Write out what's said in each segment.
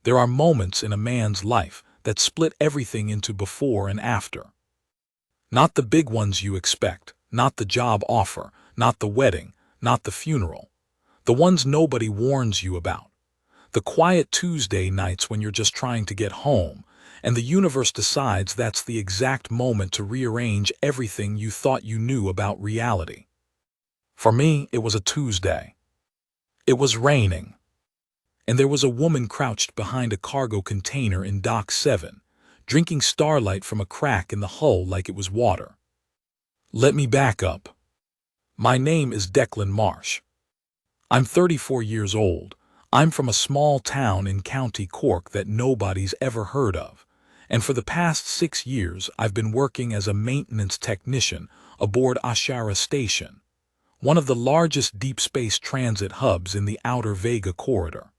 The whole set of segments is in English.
There are moments in a man's life that split everything into before and after. Not the big ones you expect, not the job offer, not the wedding, not the funeral. The ones nobody warns you about. The quiet Tuesday nights when you're just trying to get home, and the universe decides that's the exact moment to rearrange everything you thought you knew about reality. For me, it was a Tuesday. It was raining, and there was a woman crouched behind a cargo container in Dock 7, drinking starlight from a crack in the hull like it was water. Let me back up. My name is Declan Marsh. I'm 34 years old. I'm from a small town in County Cork that nobody's ever heard of, and for the past 6 years I've been working as a maintenance technician aboard Ashara Station, one of the largest deep space transit hubs in the Outer Vega Corridor.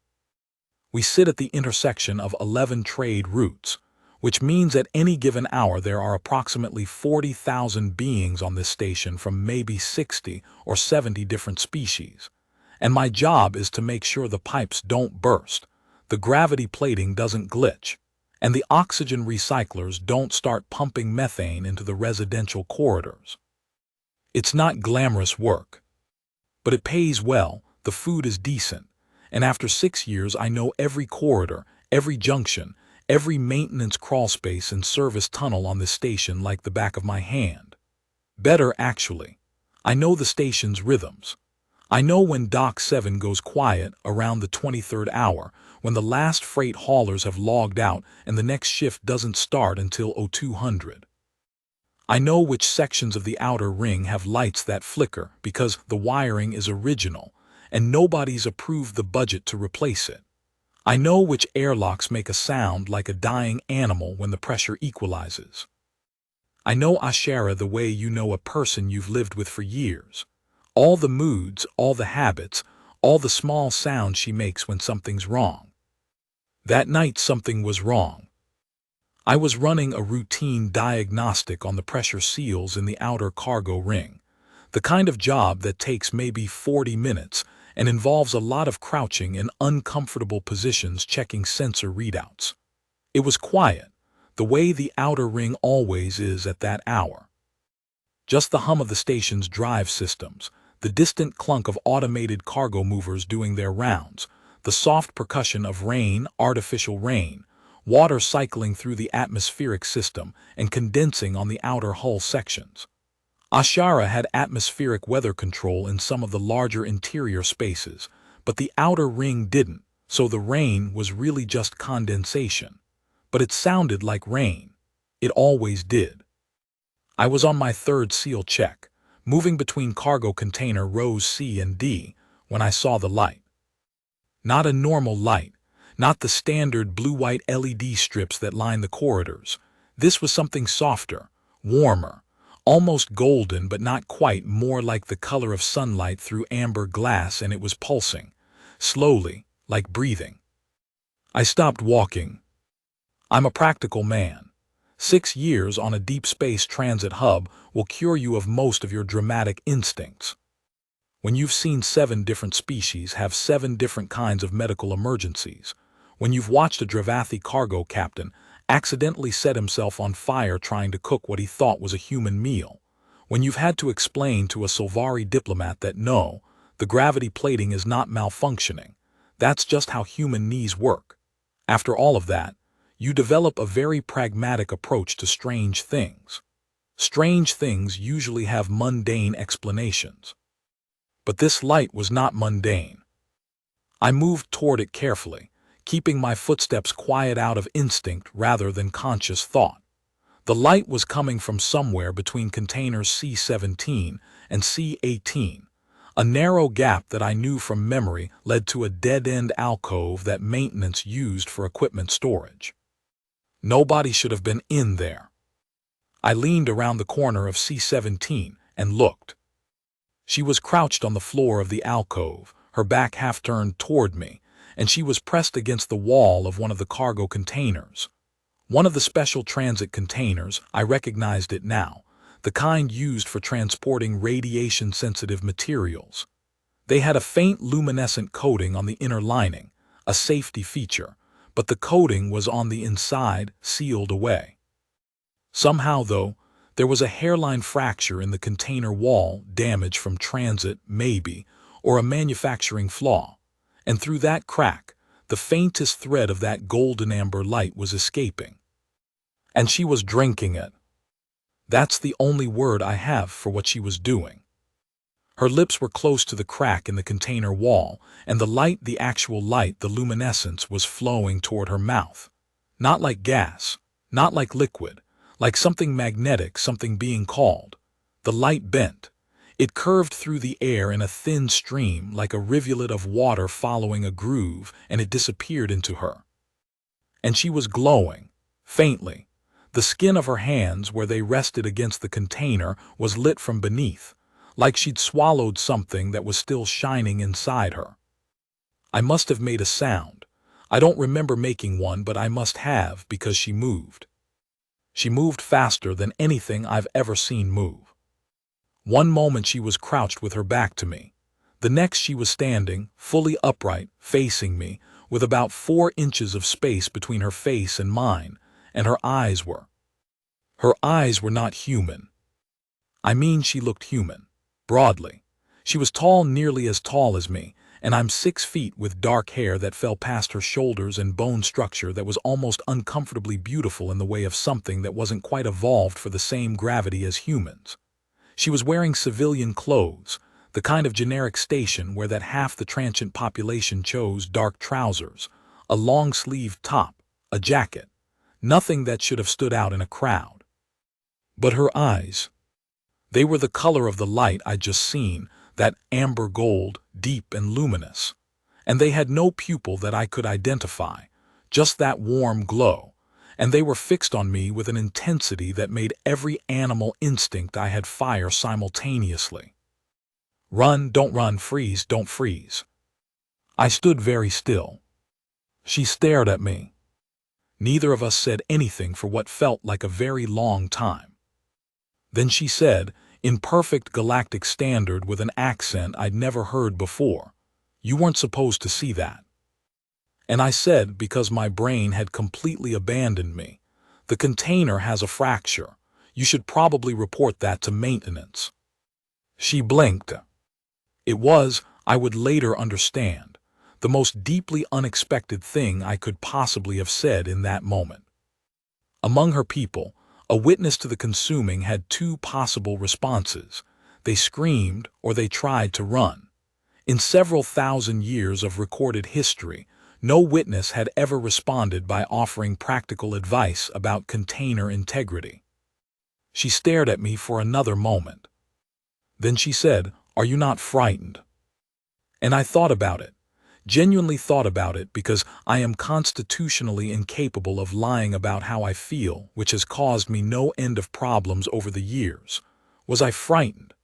We sit at the intersection of 11 trade routes, which means at any given hour there are approximately 40,000 beings on this station from maybe 60 or 70 different species. And my job is to make sure the pipes don't burst, the gravity plating doesn't glitch, and the oxygen recyclers don't start pumping methane into the residential corridors. It's not glamorous work, but it pays well, the food is decent, and after 6 years I know every corridor, every junction, every maintenance crawlspace and service tunnel on this station like the back of my hand. Better, actually. I know the station's rhythms. I know when Dock 7 goes quiet around the 23rd hour, when the last freight haulers have logged out and the next shift doesn't start until 0200. I know which sections of the outer ring have lights that flicker because the wiring is original and nobody's approved the budget to replace it. I know which airlocks make a sound like a dying animal when the pressure equalizes. I know Ashara the way you know a person you've lived with for years. All the moods, all the habits, all the small sounds she makes when something's wrong. That night something was wrong. I was running a routine diagnostic on the pressure seals in the outer cargo ring, the kind of job that takes maybe 40 minutes and involves a lot of crouching in uncomfortable positions checking sensor readouts. It was quiet, the way the outer ring always is at that hour. Just the hum of the station's drive systems, the distant clunk of automated cargo movers doing their rounds, the soft percussion of rain, artificial rain, water cycling through the atmospheric system and condensing on the outer hull sections. Ashara had atmospheric weather control in some of the larger interior spaces, but the outer ring didn't, so the rain was really just condensation. But it sounded like rain. It always did. I was on my third seal check, moving between cargo container rows C and D, when I saw the light. Not a normal light, not the standard blue-white LED strips that line the corridors. This was something softer, warmer, almost golden but not quite, more like the color of sunlight through amber glass, and it was pulsing, slowly, like breathing. I stopped walking. I'm a practical man. 6 years on a deep space transit hub will cure you of most of your dramatic instincts. When you've seen 7 different species have 7 different kinds of medical emergencies, when you've watched a Dravathi cargo captain accidentally set himself on fire trying to cook what he thought was a human meal, when you've had to explain to a Solvari diplomat that no, the gravity plating is not malfunctioning, that's just how human knees work. After all of that, you develop a very pragmatic approach to strange things. Strange things usually have mundane explanations. But this light was not mundane. I moved toward it carefully, keeping my footsteps quiet out of instinct rather than conscious thought. The light was coming from somewhere between containers C-17 and C-18. A narrow gap that I knew from memory led to a dead-end alcove that maintenance used for equipment storage. Nobody should have been in there. I leaned around the corner of C-17 and looked. She was crouched on the floor of the alcove, her back half turned toward me, and she was pressed against the wall of one of the cargo containers. One of the special transit containers, I recognized it now, the kind used for transporting radiation-sensitive materials. They had a faint luminescent coating on the inner lining, a safety feature, but the coating was on the inside, sealed away. Somehow, though, there was a hairline fracture in the container wall, damage from transit, maybe, or a manufacturing flaw, and through that crack, the faintest thread of that golden amber light was escaping. And she was drinking it. That's the only word I have for what she was doing. Her lips were close to the crack in the container wall, and the light, the actual light, the luminescence, was flowing toward her mouth. Not like gas, not like liquid, like something magnetic, something being called. The light bent. It curved through the air in a thin stream, like a rivulet of water following a groove, and it disappeared into her. And she was glowing, faintly. The skin of her hands, where they rested against the container, was lit from beneath, like she'd swallowed something that was still shining inside her. I must have made a sound. I don't remember making one, but I must have, because she moved. She moved faster than anything I've ever seen move. One moment she was crouched with her back to me. The next she was standing, fully upright, facing me, with about 4 inches of space between her face and mine, and her eyes were not human. I mean, she looked human, broadly. She was tall, nearly as tall as me, and I'm 6 feet, with dark hair that fell past her shoulders and bone structure that was almost uncomfortably beautiful in the way of something that wasn't quite evolved for the same gravity as humans. She was wearing civilian clothes, the kind of generic station where that half the transient population chose dark trousers, a long-sleeved top, a jacket, nothing that should have stood out in a crowd. But her eyes, they were the color of the light I'd just seen, that amber gold, deep and luminous. And they had no pupil that I could identify, just that warm glow, and they were fixed on me with an intensity that made every animal instinct I had fire simultaneously. Run, don't run, freeze, don't freeze. I stood very still. She stared at me. Neither of us said anything for what felt like a very long time. Then she said, in perfect galactic standard with an accent I'd never heard before, "You weren't supposed to see that." And I said, because my brain had completely abandoned me, "The container has a fracture. You should probably report that to maintenance." She blinked. It was, I would later understand, the most deeply unexpected thing I could possibly have said in that moment. Among her people, a witness to the consuming had 2 possible responses. They screamed or they tried to run. In several thousand years of recorded history, no witness had ever responded by offering practical advice about container integrity. She stared at me for another moment. Then she said, "Are you not frightened?" And I thought about it. Genuinely thought about it, because I am constitutionally incapable of lying about how I feel, which has caused me no end of problems over the years. Was I frightened?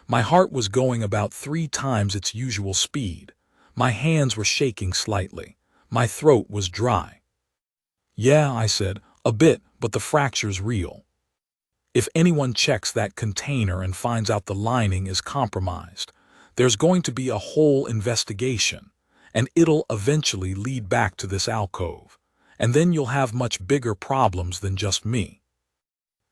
My heart was going about 3 times its usual speed. My hands were shaking slightly. My throat was dry. "Yeah," I said, "a bit, but the fracture's real. If anyone checks that container and finds out the lining is compromised, there's going to be a whole investigation. And it'll eventually lead back to this alcove, and then you'll have much bigger problems than just me."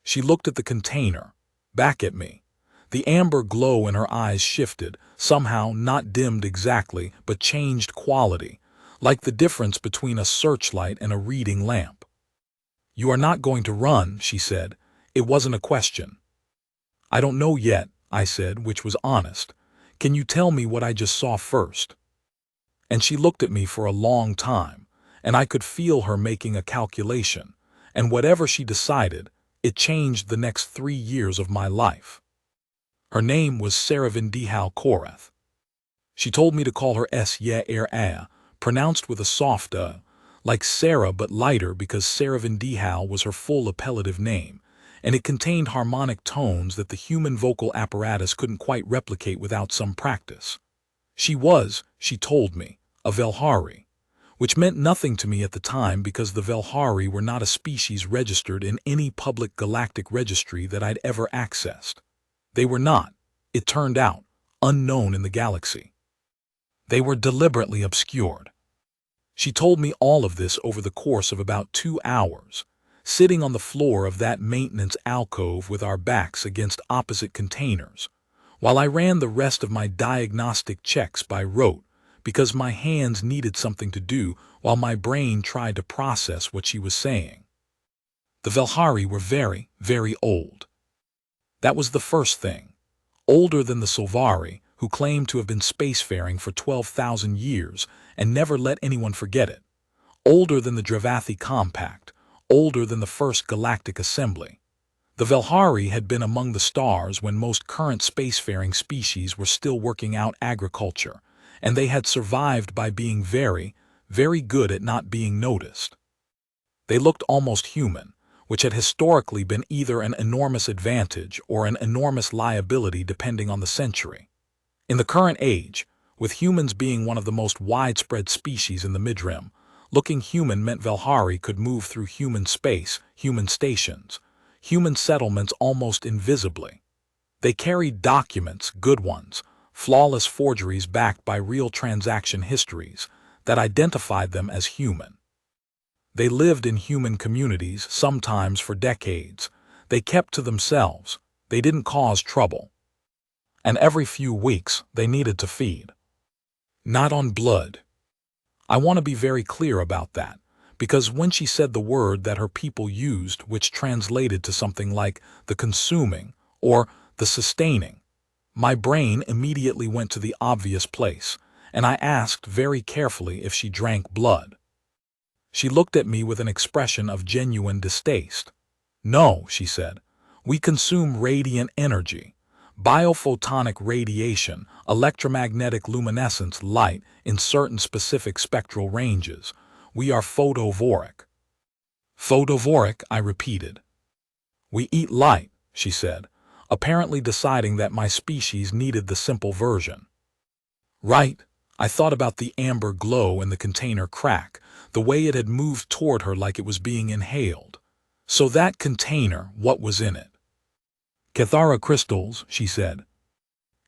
She looked at the container, back at me. The amber glow in her eyes shifted, somehow not dimmed exactly, but changed quality, like the difference between a searchlight and a reading lamp. "You are not going to run," she said. It wasn't a question. "I don't know yet," I said, which was honest. "Can you tell me what I just saw first?" And she looked at me for a long time, and I could feel her making a calculation, and whatever she decided, it changed the next 3 years of my life. Her name was Seravindihal Korath. She told me to call her S-Y-R-A, pronounced with a soft like Sarah but lighter, because Seravindihal was her full appellative name, and it contained harmonic tones that the human vocal apparatus couldn't quite replicate without some practice. She was, she told me, a Velhari, which meant nothing to me at the time, because the Velhari were not a species registered in any public galactic registry that I'd ever accessed. They were not, it turned out, unknown in the galaxy. They were deliberately obscured. She told me all of this over the course of about 2 hours, sitting on the floor of that maintenance alcove with our backs against opposite containers, while I ran the rest of my diagnostic checks by rote because my hands needed something to do while my brain tried to process what she was saying. The Velhari were very, very old. That was the first thing. Older than the Sylvari, who claimed to have been spacefaring for 12,000 years and never let anyone forget it. Older than the Dravathi Compact. Older than the First Galactic Assembly. The Velhari had been among the stars when most current spacefaring species were still working out agriculture, and they had survived by being very, very good at not being noticed. They looked almost human, which had historically been either an enormous advantage or an enormous liability depending on the century. In the current age, with humans being one of the most widespread species in the Midrim, looking human meant Velhari could move through human space, human stations, human settlements almost invisibly. They carried documents, good ones, flawless forgeries backed by real transaction histories that identified them as human. They lived in human communities, sometimes for decades. They kept to themselves. They didn't cause trouble. And every few weeks, they needed to feed. Not on blood. I want to be very clear about that, because when she said the word that her people used, which translated to something like the consuming or the sustaining, my brain immediately went to the obvious place, and I asked very carefully if she drank blood. She looked at me with an expression of genuine distaste. No, she said, we consume radiant energy, biophotonic radiation, electromagnetic luminescence, light in certain specific spectral ranges. We are photovoric. Photovoric, I repeated. We eat light, she said, apparently deciding that my species needed the simple version. Right, I thought about the amber glow in the container crack, the way it had moved toward her like it was being inhaled. So that container, what was in it? Cathara crystals, she said.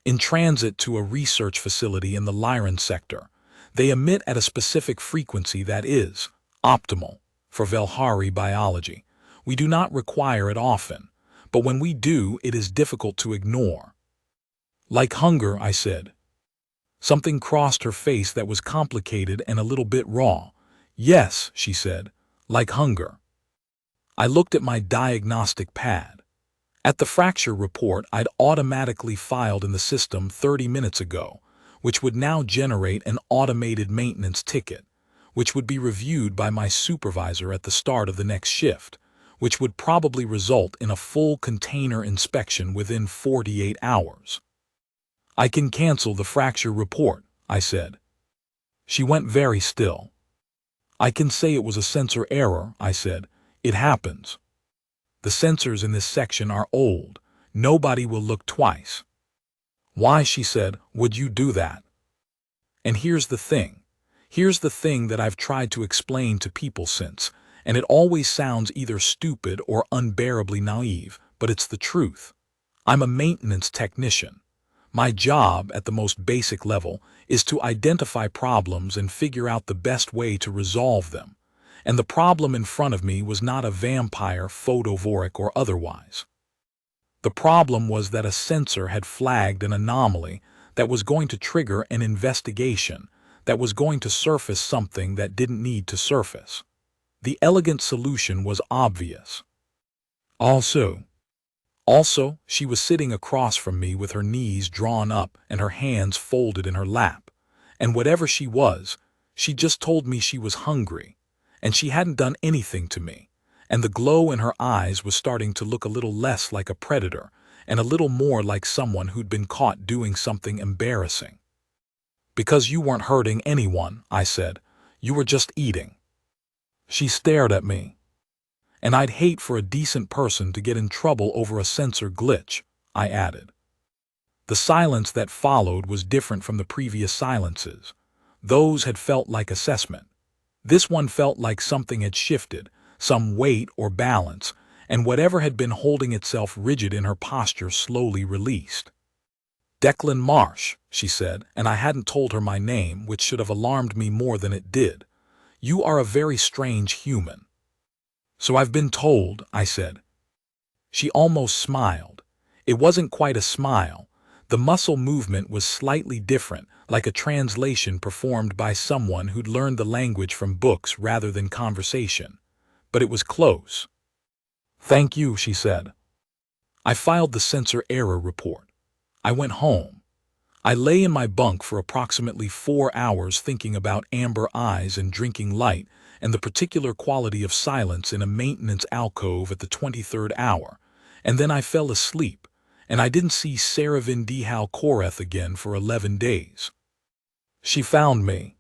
In transit to a research facility in the Lyran sector, they emit at a specific frequency that is optimal for Velhari biology. We do not require it often, but when we do, it is difficult to ignore. Like hunger, I said. Something crossed her face that was complicated and a little bit raw. Yes, she said, like hunger. I looked at my diagnostic pad. At the fracture report I'd automatically filed in the system 30 minutes ago, which would now generate an automated maintenance ticket, which would be reviewed by my supervisor at the start of the next shift, which would probably result in a full container inspection within 48 hours. I can cancel the fracture report, I said. She went very still. I can say it was a sensor error, I said. It happens. The sensors in this section are old. Nobody will look twice. Why, she said, would you do that? And here's the thing. Here's the thing that I've tried to explain to people since, and it always sounds either stupid or unbearably naive, but it's the truth. I'm a maintenance technician. My job, at the most basic level, is to identify problems and figure out the best way to resolve them. And the problem in front of me was not a vampire, photovoric, or otherwise. The problem was that a sensor had flagged an anomaly that was going to trigger an investigation, that was going to surface something that didn't need to surface. The elegant solution was obvious. Also, she was sitting across from me with her knees drawn up and her hands folded in her lap. And whatever she was, she just told me she was hungry. And she hadn't done anything to me. And the glow in her eyes was starting to look a little less like a predator and a little more like someone who'd been caught doing something embarrassing. Because you weren't hurting anyone, I said. You were just eating. She stared at me. And I'd hate for a decent person to get in trouble over a sensor glitch, I added. The silence that followed was different from the previous silences. Those had felt like assessment. This one felt like something had shifted, some weight or balance, and whatever had been holding itself rigid in her posture slowly released. Declan Marsh, she said, and I hadn't told her my name, which should have alarmed me more than it did. You are a very strange human. So I've been told, I said. She almost smiled. It wasn't quite a smile. The muscle movement was slightly different, like a translation performed by someone who'd learned the language from books rather than conversation. But it was close. Thank you, she said. I filed the sensor error report. I went home. I lay in my bunk for approximately 4 hours thinking about amber eyes and drinking light and the particular quality of silence in a maintenance alcove at the 23rd hour, and then I fell asleep, and I didn't see Saravin Dihal Koreth again for 11 days. She found me.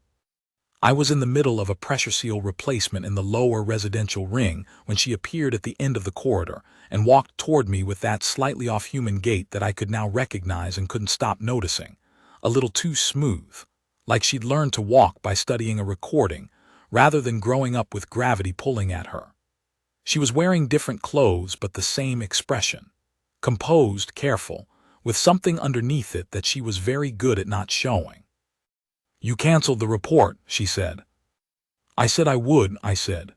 I was in the middle of a pressure seal replacement in the lower residential ring when she appeared at the end of the corridor and walked toward me with that slightly off-human gait that I could now recognize and couldn't stop noticing, a little too smooth, like she'd learned to walk by studying a recording rather than growing up with gravity pulling at her. She was wearing different clothes but the same expression, composed, careful, with something underneath it that she was very good at not showing. You canceled the report, she said. I said I would, I said.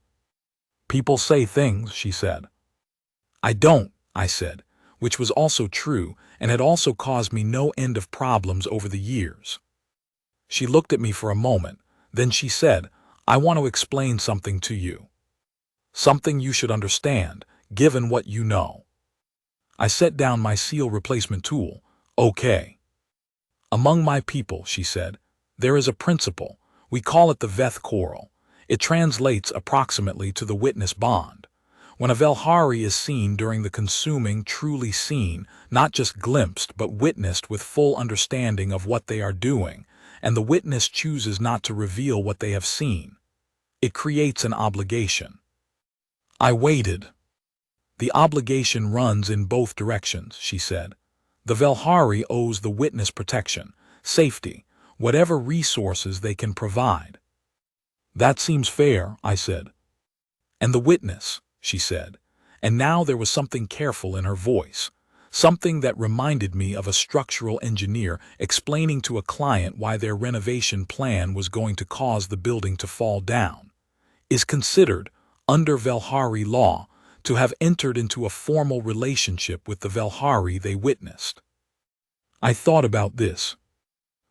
People say things, she said. I don't, I said, which was also true and had also caused me no end of problems over the years. She looked at me for a moment, then she said, I want to explain something to you. Something you should understand, given what you know. I set down my seal replacement tool. Okay. Among my people, she said, there is a principle. We call it the Veth Coral. It translates approximately to the witness bond. When a Velhari is seen during the consuming, truly seen, not just glimpsed but witnessed with full understanding of what they are doing, and the witness chooses not to reveal what they have seen, it creates an obligation. I waited. The obligation runs in both directions, she said. The Velhari owes the witness protection, safety, whatever resources they can provide. That seems fair, I said. And the witness, she said, and now there was something careful in her voice, something that reminded me of a structural engineer explaining to a client why their renovation plan was going to cause the building to fall down, is considered, under Velhari law, to have entered into a formal relationship with the Velhari they witnessed. I thought about this.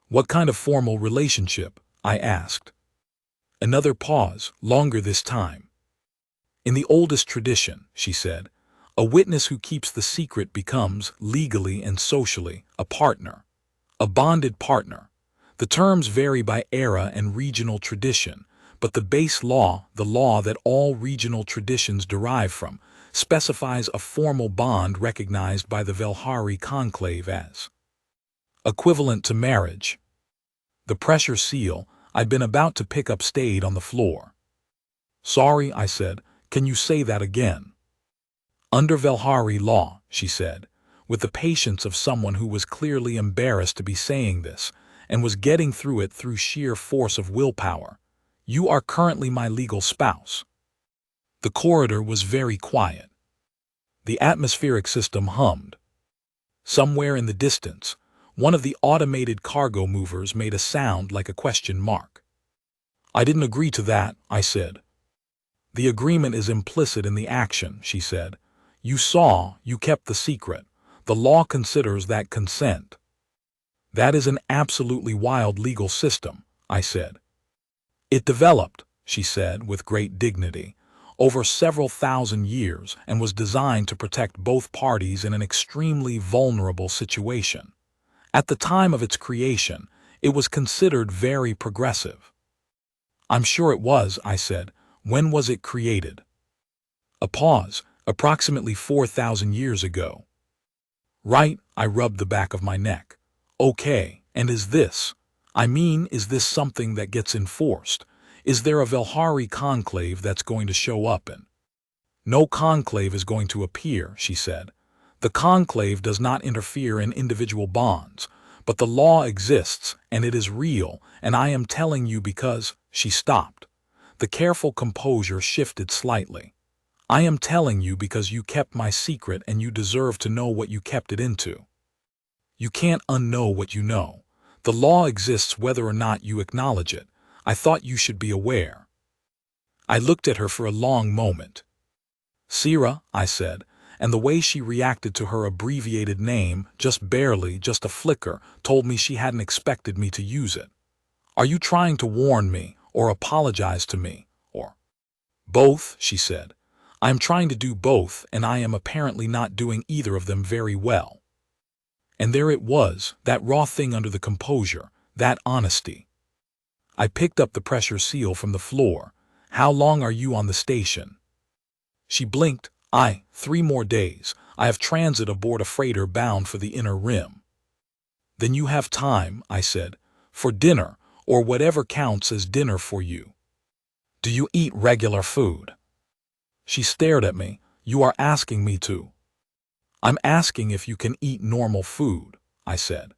What kind of formal relationship? I asked. Another pause, longer this time. In the oldest tradition, she said, a witness who keeps the secret becomes, legally and socially, a partner, a bonded partner. The terms vary by era and regional tradition, but the base law, the law that all regional traditions derive from, specifies a formal bond recognized by the Velhari conclave as equivalent to marriage. The pressure seal I'd been about to pick up stayed on the floor. Sorry, I said, can you say that again? Under Velhari law, she said, with the patience of someone who was clearly embarrassed to be saying this and was getting through it through sheer force of willpower, you are currently my legal spouse. The corridor was very quiet. The atmospheric system hummed. Somewhere in the distance, one of the automated cargo movers made a sound like a question mark. I didn't agree to that, I said. The agreement is implicit in the action, she said. You saw, you kept the secret. The law considers that consent. That is an absolutely wild legal system, I said. It developed, she said with great dignity, over several thousand years and was designed to protect both parties in an extremely vulnerable situation. At the time of its creation, it was considered very progressive. I'm sure it was, I said. When was it created? A pause, approximately 4,000 years ago. Right, I rubbed the back of my neck. Okay, and is this? Is this something that gets enforced? Is there a Velhari conclave that's going to show up in? No conclave is going to appear, she said. The conclave does not interfere in individual bonds, but the law exists, and it is real, and I am telling you because, she stopped. The careful composure shifted slightly. I am telling you because you kept my secret and you deserve to know what you kept it into. You can't unknow what you know. The law exists whether or not you acknowledge it. I thought you should be aware. I looked at her for a long moment. Sira, I said, and the way she reacted to her abbreviated name, just barely, just a flicker, told me she hadn't expected me to use it. Are you trying to warn me, or apologize to me, or? Both, she said. I am trying to do both, and I am apparently not doing either of them very well. And there it was, that raw thing under the composure, that honesty. I picked up the pressure seal from the floor. How long are you on the station? She blinked. 3 more days. I have transit aboard a freighter bound for the Inner Rim. Then you have time, I said, for dinner, or whatever counts as dinner for you. Do you eat regular food? She stared at me. You are asking me to. I'm asking if you can eat normal food, I said.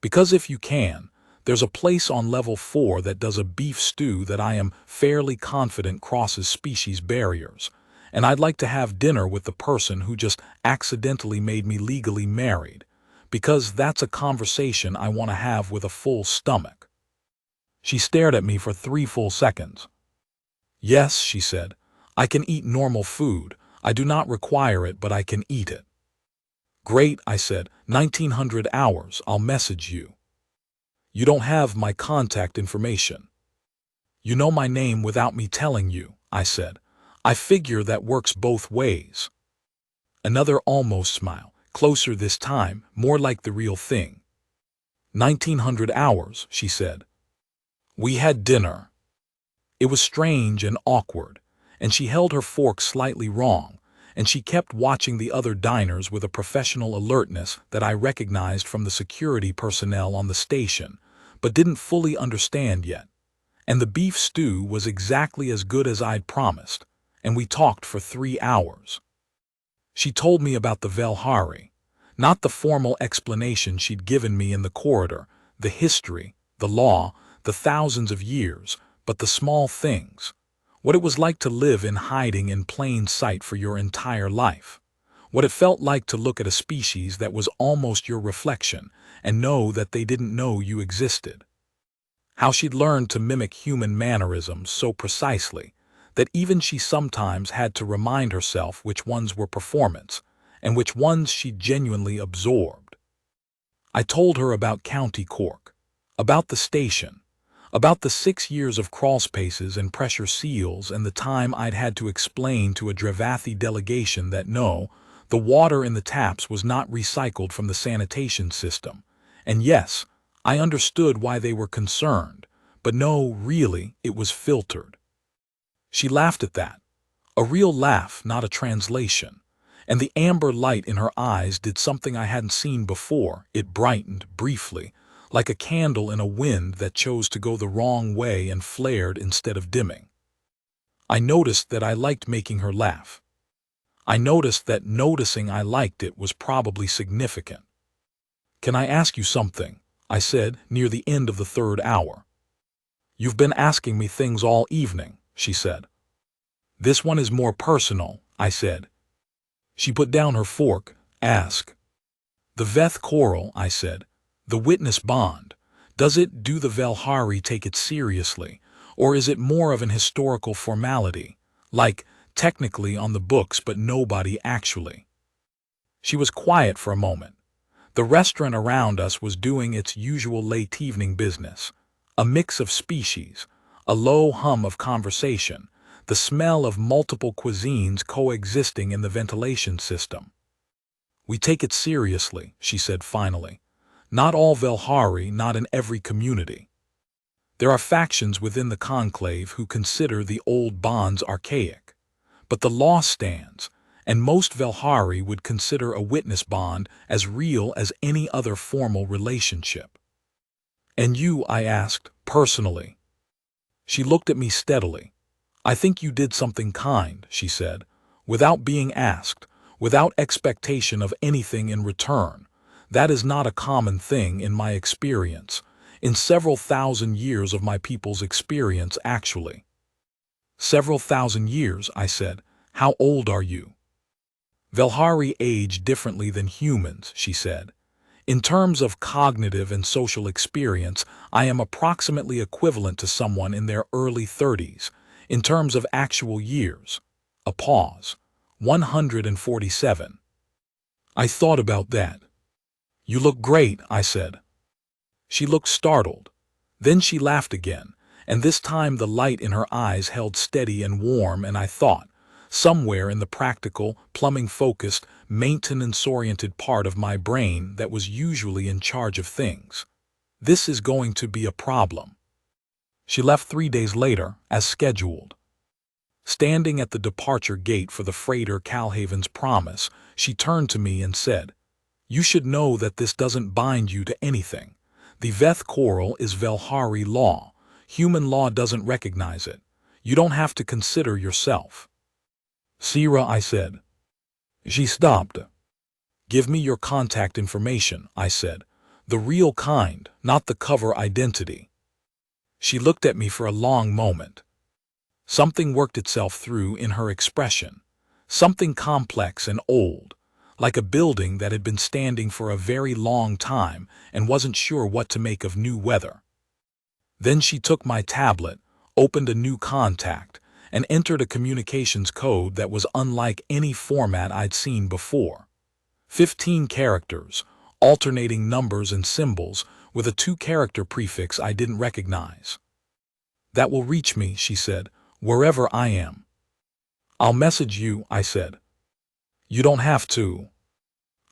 Because if you can, there's a place on level 4 that does a beef stew that I am fairly confident crosses species barriers, and I'd like to have dinner with the person who just accidentally made me legally married, because that's a conversation I want to have with a full stomach. She stared at me for 3 full seconds. Yes, she said, I can eat normal food. I do not require it, but I can eat it. Great, I said, 1900 hours, I'll message you. You don't have my contact information. You know my name without me telling you, I said. I figure that works both ways. Another almost smile, closer this time, more like the real thing. 1900 hours, she said. We had dinner. It was strange and awkward, and she held her fork slightly wrong, and she kept watching the other diners with a professional alertness that I recognized from the security personnel on the station, but didn't fully understand yet. And the beef stew was exactly as good as I'd promised, and we talked for 3 hours. She told me about the Velhari, not the formal explanation she'd given me in the corridor, the history, the law, the thousands of years, but the small things. What it was like to live in hiding in plain sight for your entire life. What it felt like to look at a species that was almost your reflection and know that they didn't know you existed. How she'd learned to mimic human mannerisms so precisely that even she sometimes had to remind herself which ones were performance and which ones she genuinely absorbed. I told her about County Cork, about the station, about the 6 years of crawlspaces and pressure seals and the time I'd had to explain to a Drevathi delegation that no, the water in the taps was not recycled from the sanitation system, and yes, I understood why they were concerned, but no, really, it was filtered. She laughed at that. A real laugh, not a translation. And the amber light in her eyes did something I hadn't seen before. It brightened, briefly, like a candle in a wind that chose to go the wrong way and flared instead of dimming. I noticed that I liked making her laugh. I noticed that noticing I liked it was probably significant. Can I ask you something? I said, near the end of the 3rd hour. You've been asking me things all evening, she said. This one is more personal, I said. She put down her fork. Ask. The Veth Coral, I said. The witness bond. Do the Velhari take it seriously, or is it more of an historical formality, like technically on the books but nobody actually? She was quiet for a moment. The restaurant around us was doing its usual late evening business. A mix of species, a low hum of conversation, the smell of multiple cuisines coexisting in the ventilation system. We take it seriously, she said finally. Not all Velhari, not in every community. There are factions within the conclave who consider the old bonds archaic. But the law stands, and most Velhari would consider a witness bond as real as any other formal relationship. And you, I asked, personally. She looked at me steadily. I think you did something kind, she said, without being asked, without expectation of anything in return. That is not a common thing in my experience, in several thousand years of my people's experience actually. Several thousand years, I said. How old are you? Velhari age differently than humans, she said. In terms of cognitive and social experience, I am approximately equivalent to someone in their early 30s. In terms of actual years. A pause. 147. I thought about that. You look great, I said. She looked startled. Then she laughed again, and this time the light in her eyes held steady and warm, and I thought, somewhere in the practical, plumbing-focused, maintenance-oriented part of my brain that was usually in charge of things, this is going to be a problem. She left 3 days later, as scheduled. Standing at the departure gate for the freighter Calhaven's Promise, she turned to me and said, "You should know that this doesn't bind you to anything. The Veth Coral is Velhari law. Human law doesn't recognize it. You don't have to consider yourself." "Sira," I said. She stopped. "Give me your contact information," I said. "The real kind, not the cover identity." She looked at me for a long moment. Something worked itself through in her expression. Something complex and old, like a building that had been standing for a very long time and wasn't sure what to make of new weather. Then she took my tablet, opened a new contact, and entered a communications code that was unlike any format I'd seen before. 15 characters, alternating numbers and symbols, with a 2-character prefix I didn't recognize. "That will reach me," she said, "wherever I am." "I'll message you," I said. "You don't have to."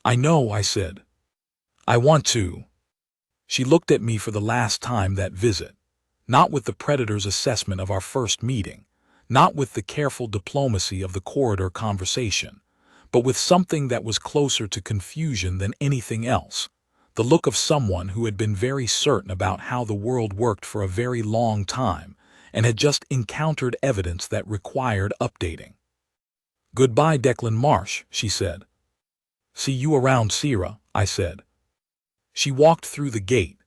"I know," I said. "I want to." She looked at me for the last time that visit, not with the Predator's assessment of our first meeting, not with the careful diplomacy of the corridor conversation, but with something that was closer to confusion than anything else, the look of someone who had been very certain about how the world worked for a very long time and had just encountered evidence that required updating. "Goodbye, Declan Marsh," she said. "See you around, Sira," I said. She walked through the gate.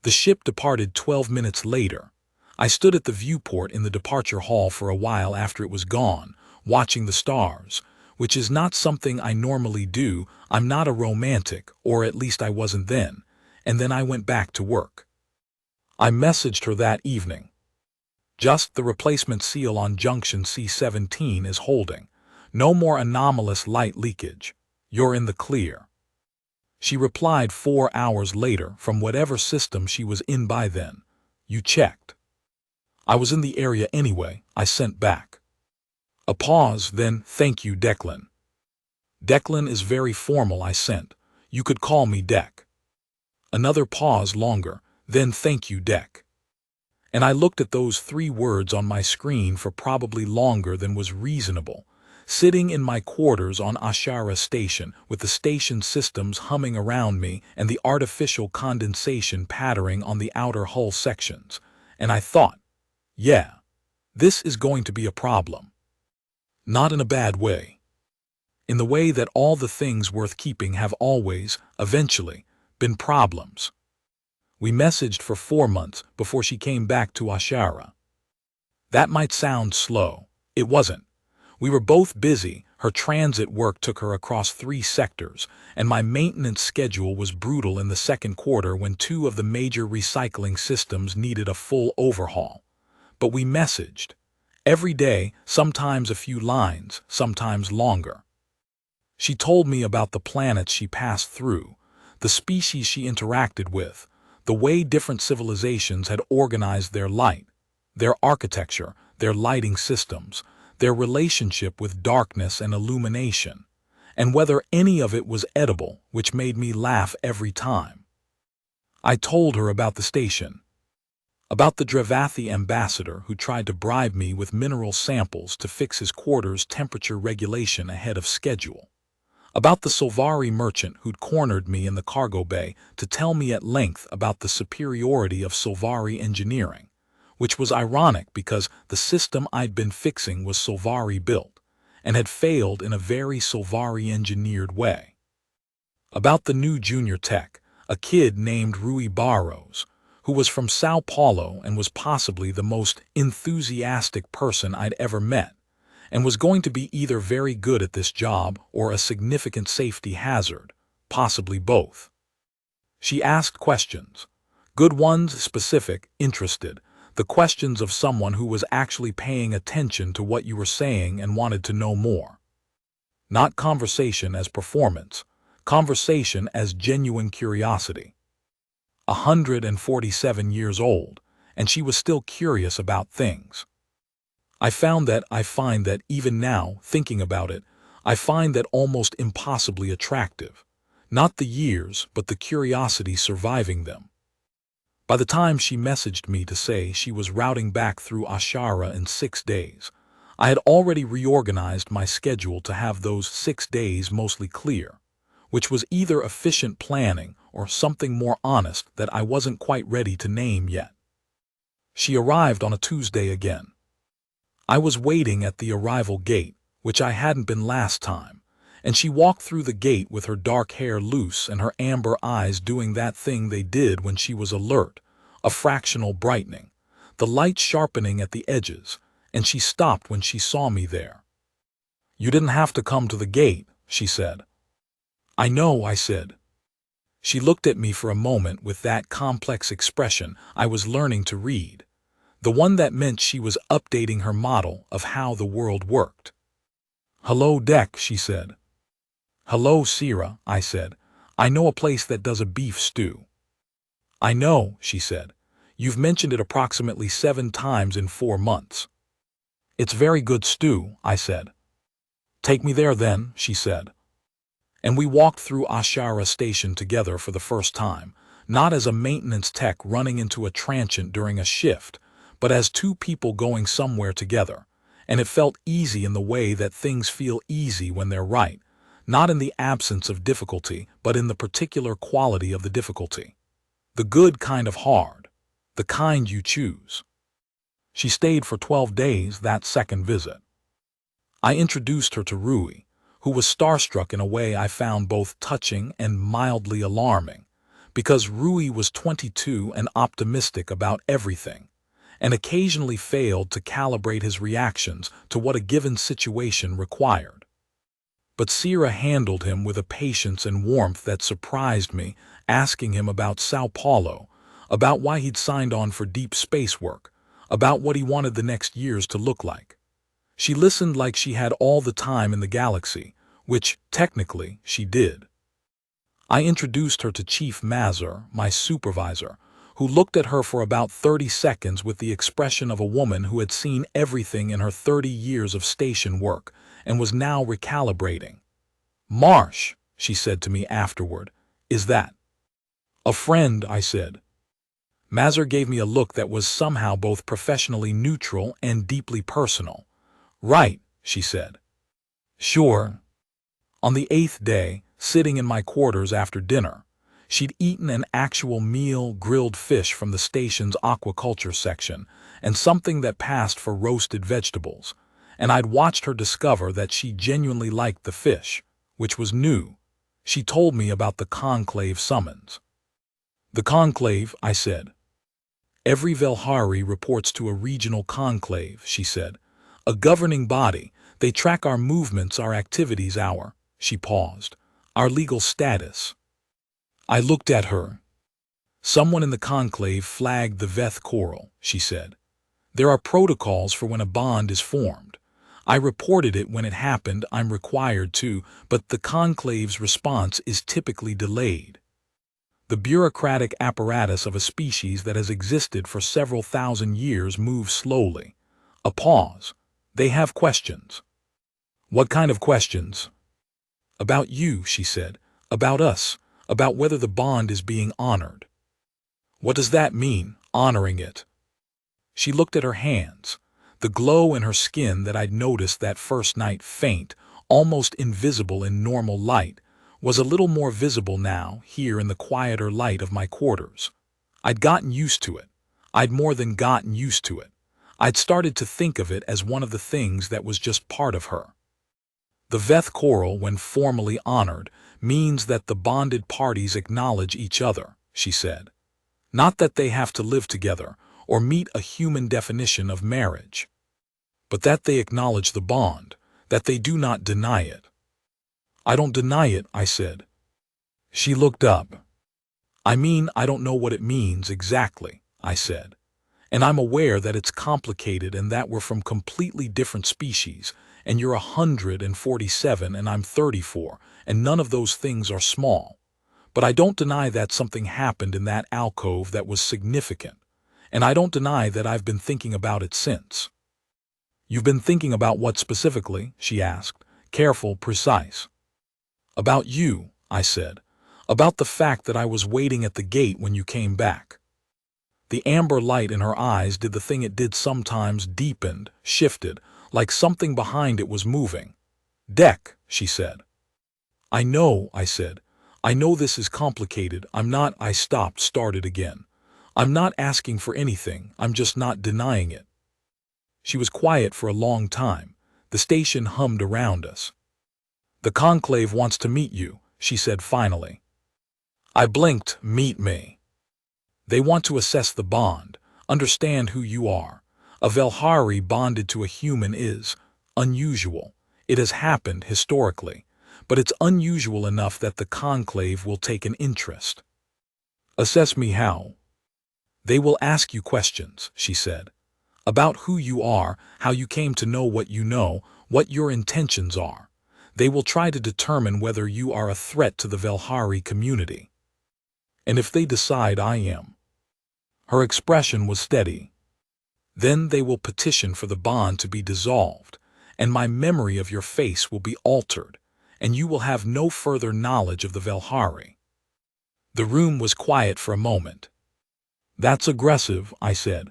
The ship departed 12 minutes later. I stood at the viewport in the departure hall for a while after it was gone, watching the stars, which is not something I normally do. I'm not a romantic, or at least I wasn't then, and then I went back to work. I messaged her that evening. "Just the replacement seal on junction C17 is holding. No more anomalous light leakage. You're in the clear." She replied 4 hours later from whatever system she was in by then. "You checked?" "I was in the area anyway," I sent back. A pause, then, "Thank you, Declan." "Declan is very formal," I sent. "You could call me Dec." Another pause longer, then "Thank you, Dec." And I looked at those 3 words on my screen for probably longer than was reasonable, sitting in my quarters on Ashara Station with the station systems humming around me and the artificial condensation pattering on the outer hull sections, and I thought, yeah, this is going to be a problem. Not in a bad way. In the way that all the things worth keeping have always, eventually, been problems. We messaged for 4 months before she came back to Ashara. That might sound slow. It wasn't. We were both busy. Her transit work took her across 3 sectors, and my maintenance schedule was brutal in the second quarter when 2 of the major recycling systems needed a full overhaul. But we messaged. Every day, sometimes a few lines, sometimes longer. She told me about the planets she passed through, the species she interacted with, the way different civilizations had organized their light, their architecture, their lighting systems, their relationship with darkness and illumination, and whether any of it was edible, which made me laugh every time. I told her about the station, about the Drevathi ambassador who tried to bribe me with mineral samples to fix his quarters' temperature regulation ahead of schedule, about the Solvari merchant who'd cornered me in the cargo bay to tell me at length about the superiority of Solvari engineering, which was ironic because the system I'd been fixing was Solvari built, and had failed in a very Solvari engineered way. About the new junior tech, a kid named Rui Barros, who was from Sao Paulo and was possibly the most enthusiastic person I'd ever met, and was going to be either very good at this job or a significant safety hazard, possibly both. She asked questions. Good ones, specific, interested, the questions of someone who was actually paying attention to what you were saying and wanted to know more. Not conversation as performance, conversation as genuine curiosity. 147 years old, and she was still curious about things. I find that even now, thinking about it, I find that almost impossibly attractive. Not the years, but the curiosity surviving them. By the time she messaged me to say she was routing back through Ashara in 6 days, I had already reorganized my schedule to have those 6 days mostly clear, which was either efficient planning or something more honest that I wasn't quite ready to name yet. She arrived on a Tuesday again. I was waiting at the arrival gate, which I hadn't been last time, and she walked through the gate with her dark hair loose and her amber eyes doing that thing they did when she was alert, a fractional brightening, the light sharpening at the edges, and she stopped when she saw me there. "You didn't have to come to the gate," she said. "I know," I said. She looked at me for a moment with that complex expression I was learning to read, the one that meant she was updating her model of how the world worked. "Hello, Deck," she said. "Hello, Sierra," I said. "I know a place that does a beef stew." "I know," she said. "You've mentioned it approximately 7 times in 4 months." "It's very good stew," I said. "Take me there then," she said. And we walked through Ashara Station together for the first time, not as a maintenance tech running into a transient during a shift, but as 2 people going somewhere together, and it felt easy in the way that things feel easy when they're right, not in the absence of difficulty, but in the particular quality of the difficulty. The good kind of hard, the kind you choose. She stayed for 12 days that second visit. I introduced her to Rui, who was starstruck in a way I found both touching and mildly alarming, because Rui was 22 and optimistic about everything, and occasionally failed to calibrate his reactions to what a given situation required. But Sierra handled him with a patience and warmth that surprised me, asking him about Sao Paulo, about why he'd signed on for deep space work, about what he wanted the next years to look like. She listened like she had all the time in the galaxy, which, technically, she did. I introduced her to Chief Mazur, my supervisor, who looked at her for about 30 seconds with the expression of a woman who had seen everything in her 30 years of station work and was now recalibrating. "Marsh," she said to me afterward, "is that?" "A friend," I said. Mazur gave me a look that was somehow both professionally neutral and deeply personal. "Right," she said. "Sure." On the 8th day, sitting in my quarters after dinner, she'd eaten an actual meal, grilled fish from the station's aquaculture section, and something that passed for roasted vegetables, and I'd watched her discover that she genuinely liked the fish, which was new. She told me about the conclave summons. "The conclave," I said. "Every Velhari reports to a regional conclave," she said. "A governing body. They track our movements, our activities, she paused, our legal status." I looked at her. "Someone in the conclave flagged the Veth Coral," she said. "There are protocols for when a bond is formed. I reported it when it happened, I'm required to, but the conclave's response is typically delayed. The bureaucratic apparatus of a species that has existed for several thousand years moves slowly." A pause. "They have questions." "What kind of questions?" "About you," she said. "About us. About whether the bond is being honored." "What does that mean, honoring it?" She looked at her hands. The glow in her skin that I'd noticed that first night, faint, almost invisible in normal light, was a little more visible now, here in the quieter light of my quarters. I'd gotten used to it. I'd more than gotten used to it. I'd started to think of it as one of the things that was just part of her. "The Veth Coral, when formally honored, means that the bonded parties acknowledge each other," she said. "Not that they have to live together or meet a human definition of marriage, but that they acknowledge the bond, that they do not deny it." "I don't deny it," I said. She looked up. "I mean, I don't know what it means exactly," I said. And I'm aware that it's complicated and that we're from completely different species, and you're 147 and I'm 34, and none of those things are small. But I don't deny that something happened in that alcove that was significant, and I don't deny that I've been thinking about it since. You've been thinking about what specifically? She asked, careful, precise. About you, I said. About the fact that I was waiting at the gate when you came back. The amber light in her eyes did the thing it did sometimes, deepened, shifted, like something behind it was moving. Deck, she said. I know, I said. I know this is complicated. I started again. I'm not asking for anything, I'm just not denying it. She was quiet for a long time. The station hummed around us. The conclave wants to meet you, she said finally. I blinked. Meet me. They want to assess the bond, understand who you are. A Velhari bonded to a human is unusual. It has happened historically, but it's unusual enough that the conclave will take an interest. Assess me how? They will ask you questions, she said, about who you are, how you came to know, what your intentions are. They will try to determine whether you are a threat to the Velhari community. And if they decide I am. Her expression was steady. Then they will petition for the bond to be dissolved, and my memory of your face will be altered, and you will have no further knowledge of the Velhari. The room was quiet for a moment. That's aggressive, I said.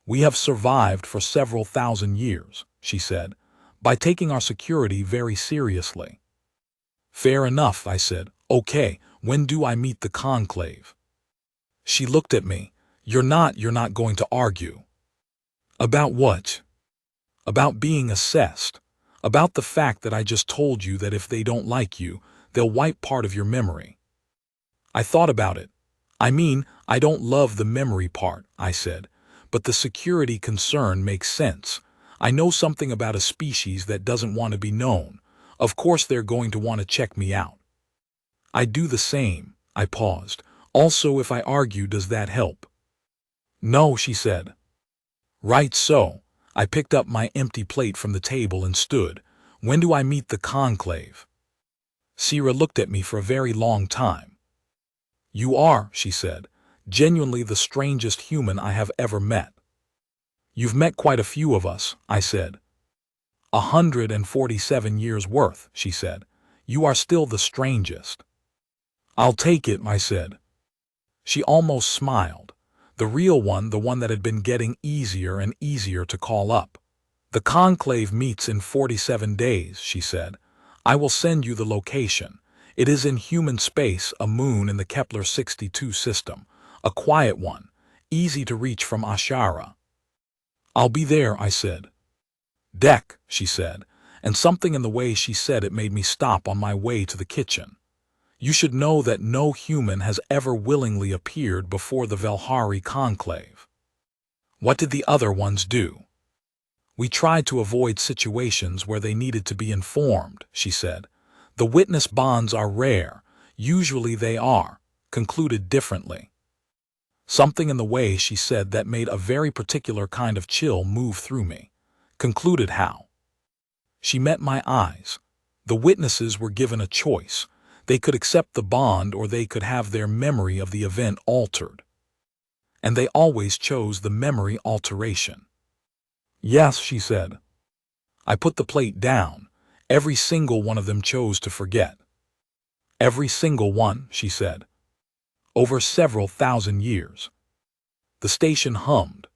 We have survived for several thousand years, she said, by taking our security very seriously. Fair enough, I said. Okay, when do I meet the conclave? She looked at me. You're not going to argue. About what? About being assessed. About the fact that I just told you that if they don't like you, they'll wipe part of your memory. I thought about it. I don't love the memory part, I said, but the security concern makes sense. I know something about a species that doesn't want to be known. Of course they're going to want to check me out. I do the same. I paused. Also, if I argue, does that help? No, she said. Right so. I picked up my empty plate from the table and stood. When do I meet the conclave? Sierra looked at me for a very long time. You are, she said, genuinely the strangest human I have ever met. You've met quite a few of us, I said. 147 years worth, she said. You are still the strangest. I'll take it, I said. She almost smiled. The real one, the one that had been getting easier and easier to call up. The conclave meets in 47 days, she said. I will send you the location. It is in human space, a moon in the Kepler-62 system. A quiet one, easy to reach from Ashara. I'll be there, I said. Deck, she said, and something in the way she said it made me stop on my way to the kitchen. You should know that no human has ever willingly appeared before the Velhari conclave. What did the other ones do? We tried to avoid situations where they needed to be informed, she said. The witness bonds are rare, usually they are, concluded differently. Something in the way she said that made a very particular kind of chill move through me. Concluded how? She met my eyes. The witnesses were given a choice. They could accept the bond or they could have their memory of the event altered. And they always chose the memory alteration. Yes, she said. I put the plate down. Every single one of them chose to forget. Every single one, she said. Over several thousand years. The station hummed.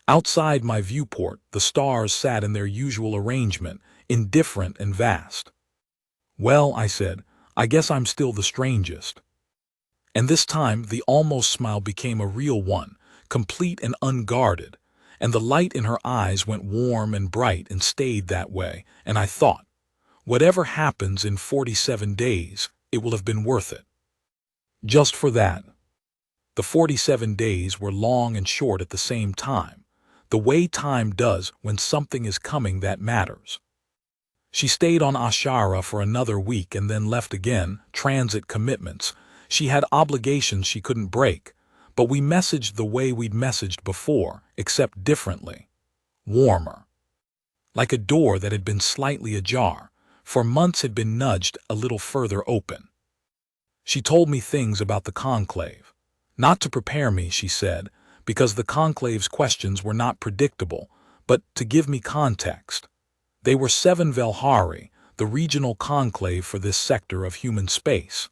Outside my viewport, the stars sat in their usual arrangement, indifferent and vast. Well, I said, I guess I'm still the strangest. And this time the almost smile became a real one, complete and unguarded, and the light in her eyes went warm and bright and stayed that way, and I thought, whatever happens in 47 days, it will have been worth it. Just for that. The 47 days were long and short at the same time, the way time does when something is coming that matters. She stayed on Ashara for another week and then left again, transit commitments. She had obligations she couldn't break, but we messaged the way we'd messaged before, except differently. Warmer. Like a door that had been slightly ajar, for months had been nudged a little further open. She told me things about the conclave. Not to prepare me, she said, because the conclave's questions were not predictable, but to give me context. They were 7 Velhari, the regional conclave for this sector of human space.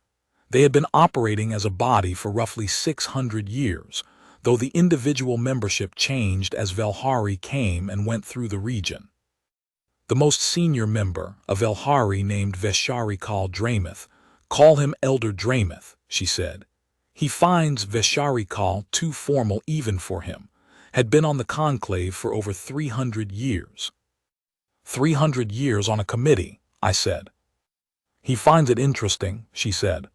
They had been operating as a body for roughly 600 years, though the individual membership changed as Velhari came and went through the region. The most senior member, a Velhari named Vesharikal Dramoth, call him Elder Dramoth, she said. He finds Vesharikal too formal even for him, had been on the conclave for over 300 years. 300 years on a committee, I said. He finds it interesting, she said.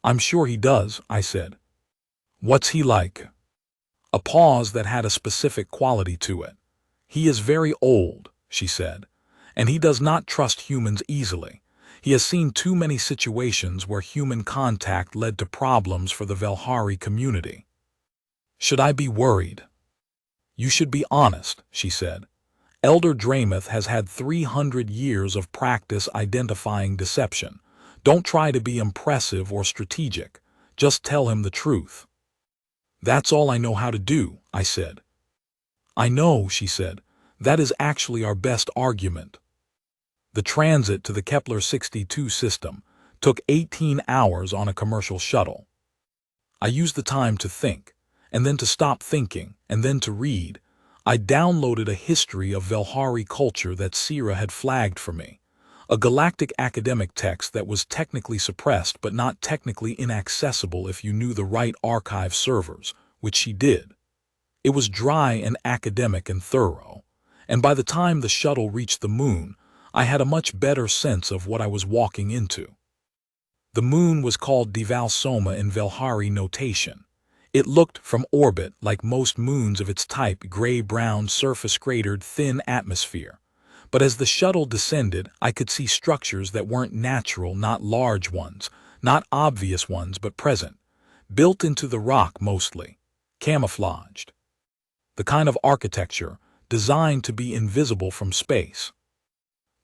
I'm sure he does, I said. What's he like? A pause that had a specific quality to it. He is very old, she said, and he does not trust humans easily. He has seen too many situations where human contact led to problems for the Velhari community. Should I be worried? You should be honest, she said. Elder Dramoth has had 300 years of practice identifying deception. Don't try to be impressive or strategic. Just tell him the truth. That's all I know how to do, I said. I know, she said. That is actually our best argument. The transit to the Kepler-62 system took 18 hours on a commercial shuttle. I used the time to think, and then to stop thinking, and then to read. I downloaded a history of Velhari culture that Sira had flagged for me, a galactic academic text that was technically suppressed but not technically inaccessible if you knew the right archive servers, which she did. It was dry and academic and thorough, and by the time the shuttle reached the moon, I had a much better sense of what I was walking into. The moon was called Deval Soma in Velhari notation. It looked from orbit like most moons of its type, gray-brown, surface-cratered, thin atmosphere. But as the shuttle descended, I could see structures that weren't natural, not large ones, not obvious ones, but present, built into the rock mostly, camouflaged. The kind of architecture designed to be invisible from space.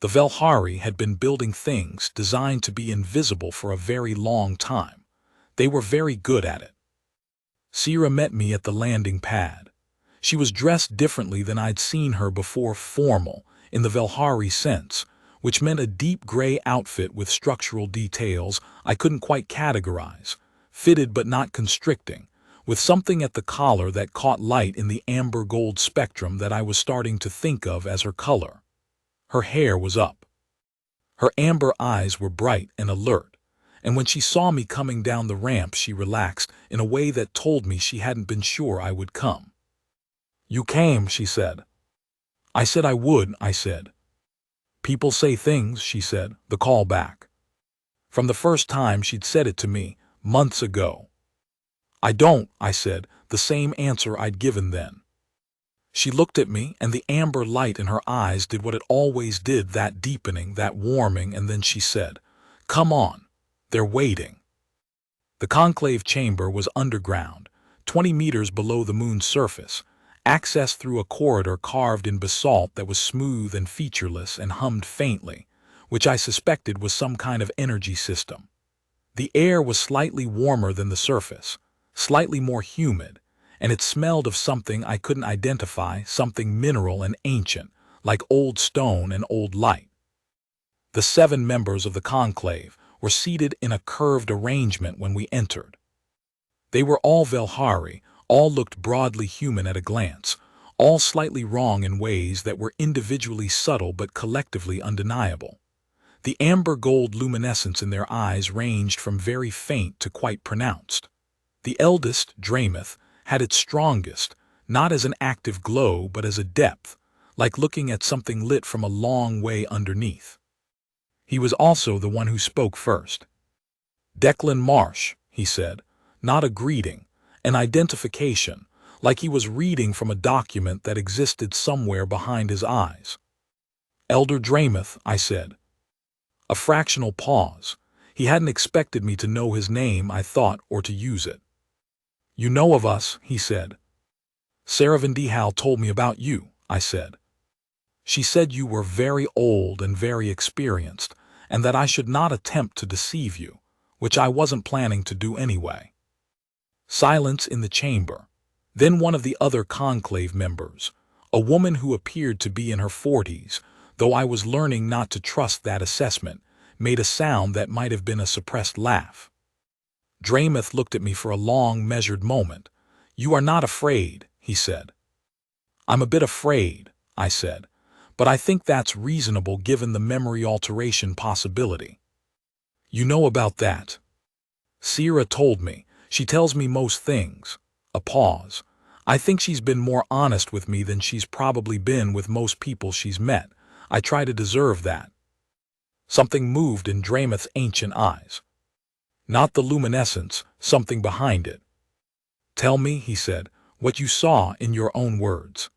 The Velhari had been building things designed to be invisible for a very long time. They were very good at it. Sira met me at the landing pad. She was dressed differently than I'd seen her before, formal, in the Velhari sense, which meant a deep gray outfit with structural details I couldn't quite categorize, fitted but not constricting, with something at the collar that caught light in the amber-gold spectrum that I was starting to think of as her color. Her hair was up. Her amber eyes were bright and alert, and when she saw me coming down the ramp she relaxed in a way that told me she hadn't been sure I would come. You came, she said. I said I would, I said. People say things, she said, the call back. From the first time she'd said it to me, months ago. I don't, I said, the same answer I'd given then. She looked at me, and the amber light in her eyes did what it always did, that deepening, that warming, and then she said, Come on, they're waiting. The conclave chamber was underground, 20 meters below the moon's surface, accessed through a corridor carved in basalt that was smooth and featureless and hummed faintly, which I suspected was some kind of energy system. The air was slightly warmer than the surface, slightly more humid, and it smelled of something I couldn't identify, something mineral and ancient, like old stone and old light. The 7 members of the conclave were seated in a curved arrangement when we entered. They were all Velhari, all looked broadly human at a glance, all slightly wrong in ways that were individually subtle but collectively undeniable. The amber-gold luminescence in their eyes ranged from very faint to quite pronounced. The eldest, Dramoth, had its strongest, not as an active glow but as a depth, like looking at something lit from a long way underneath. He was also the one who spoke first. Declan Marsh, he said, not a greeting, an identification, like he was reading from a document that existed somewhere behind his eyes. Elder Dramoth, I said. A fractional pause. He hadn't expected me to know his name, I thought, or to use it. You know of us, he said. Sarah Vendihal told me about you, I said. She said you were very old and very experienced, and that I should not attempt to deceive you, which I wasn't planning to do anyway. Silence in the chamber. Then one of the other conclave members, a woman who appeared to be in her 40s, though I was learning not to trust that assessment, made a sound that might have been a suppressed laugh. Draymouth looked at me for a long, measured moment. You are not afraid, he said. I'm a bit afraid, I said, but I think that's reasonable given the memory alteration possibility. You know about that. Sierra told me. She tells me most things. A pause. I think she's been more honest with me than she's probably been with most people she's met. I try to deserve that. Something moved in Draymouth's ancient eyes. Not the luminescence, something behind it. Tell me, he said, what you saw in your own words.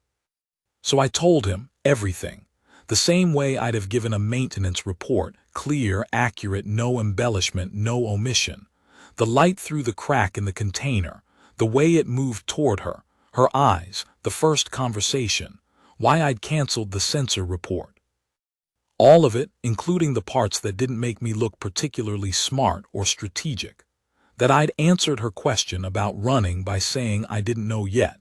So I told him everything, the same way I'd have given a maintenance report, clear, accurate, no embellishment, no omission. The light through the crack in the container, the way it moved toward her, her eyes, the first conversation, why I'd canceled the censor report. All of it, including the parts that didn't make me look particularly smart or strategic. That I'd answered her question about running by saying I didn't know yet.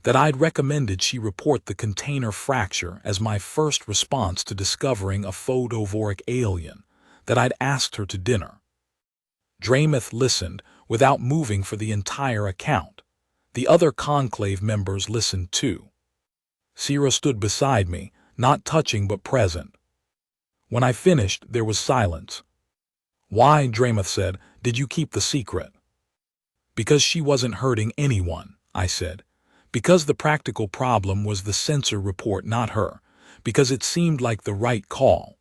That I'd recommended she report the container fracture as my first response to discovering a photovoric alien. That I'd asked her to dinner. Draymouth listened without moving for the entire account. The other conclave members listened too. Sierra stood beside me, not touching but present. When I finished, there was silence. Why, Draymouth said, did you keep the secret? Because she wasn't hurting anyone, I said. Because the practical problem was the censor report, not her. Because it seemed like the right call.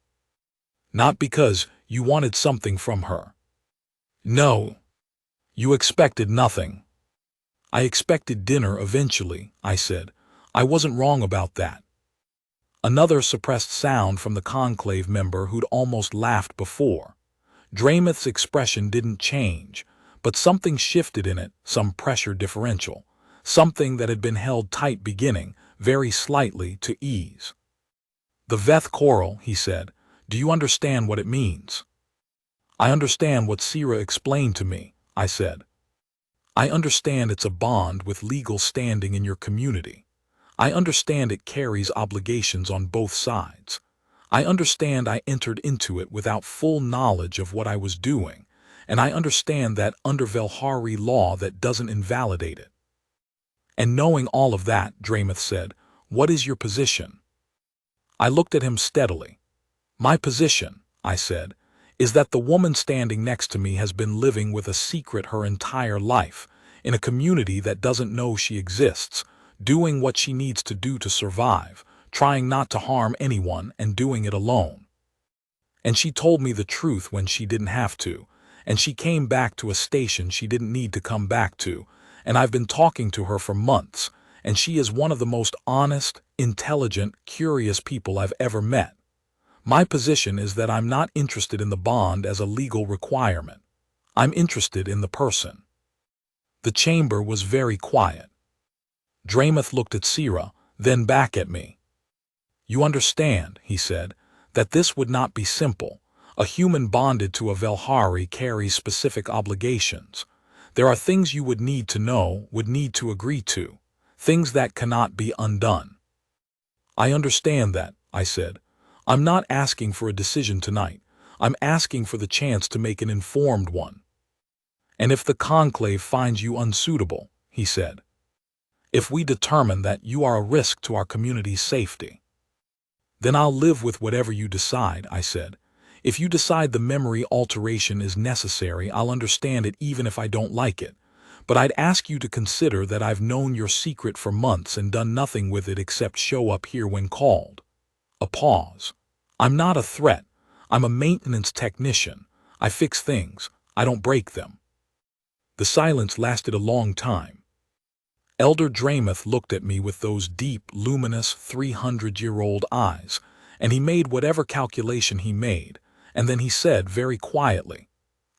Not because you wanted something from her. No. You expected nothing. I expected dinner eventually, I said. I wasn't wrong about that. Another suppressed sound from the conclave member who'd almost laughed before. Draymouth's expression didn't change, but something shifted in it, some pressure differential, something that had been held tight beginning, very slightly, to ease. The Veth Coral, he said. Do you understand what it means? I understand what Sierra explained to me, I said. I understand it's a bond with legal standing in your community. I understand it carries obligations on both sides. I understand I entered into it without full knowledge of what I was doing, and I understand that under Velhari law that doesn't invalidate it. And knowing all of that, Draymouth said, what is your position? I looked at him steadily. My position, I said, is that the woman standing next to me has been living with a secret her entire life, in a community that doesn't know she exists, doing what she needs to do to survive, trying not to harm anyone and doing it alone. And she told me the truth when she didn't have to, and she came back to a station she didn't need to come back to, and I've been talking to her for months, and she is one of the most honest, intelligent, curious people I've ever met. My position is that I'm not interested in the bond as a legal requirement. I'm interested in the person. The chamber was very quiet. Draymouth looked at Sierra, then back at me. You understand, he said, that this would not be simple. A human bonded to a Velhari carries specific obligations. There are things you would need to know, would need to agree to, things that cannot be undone. I understand that, I said. I'm not asking for a decision tonight. I'm asking for the chance to make an informed one. And if the conclave finds you unsuitable, he said, if we determine that you are a risk to our community's safety, then I'll live with whatever you decide, I said. If you decide the memory alteration is necessary, I'll understand it even if I don't like it. But I'd ask you to consider that I've known your secret for months and done nothing with it except show up here when called. A pause. I'm not a threat. I'm a maintenance technician. I fix things. I don't break them. The silence lasted a long time. Elder Draymouth looked at me with those deep, luminous, 300-year-old eyes, and he made whatever calculation he made, and then he said very quietly,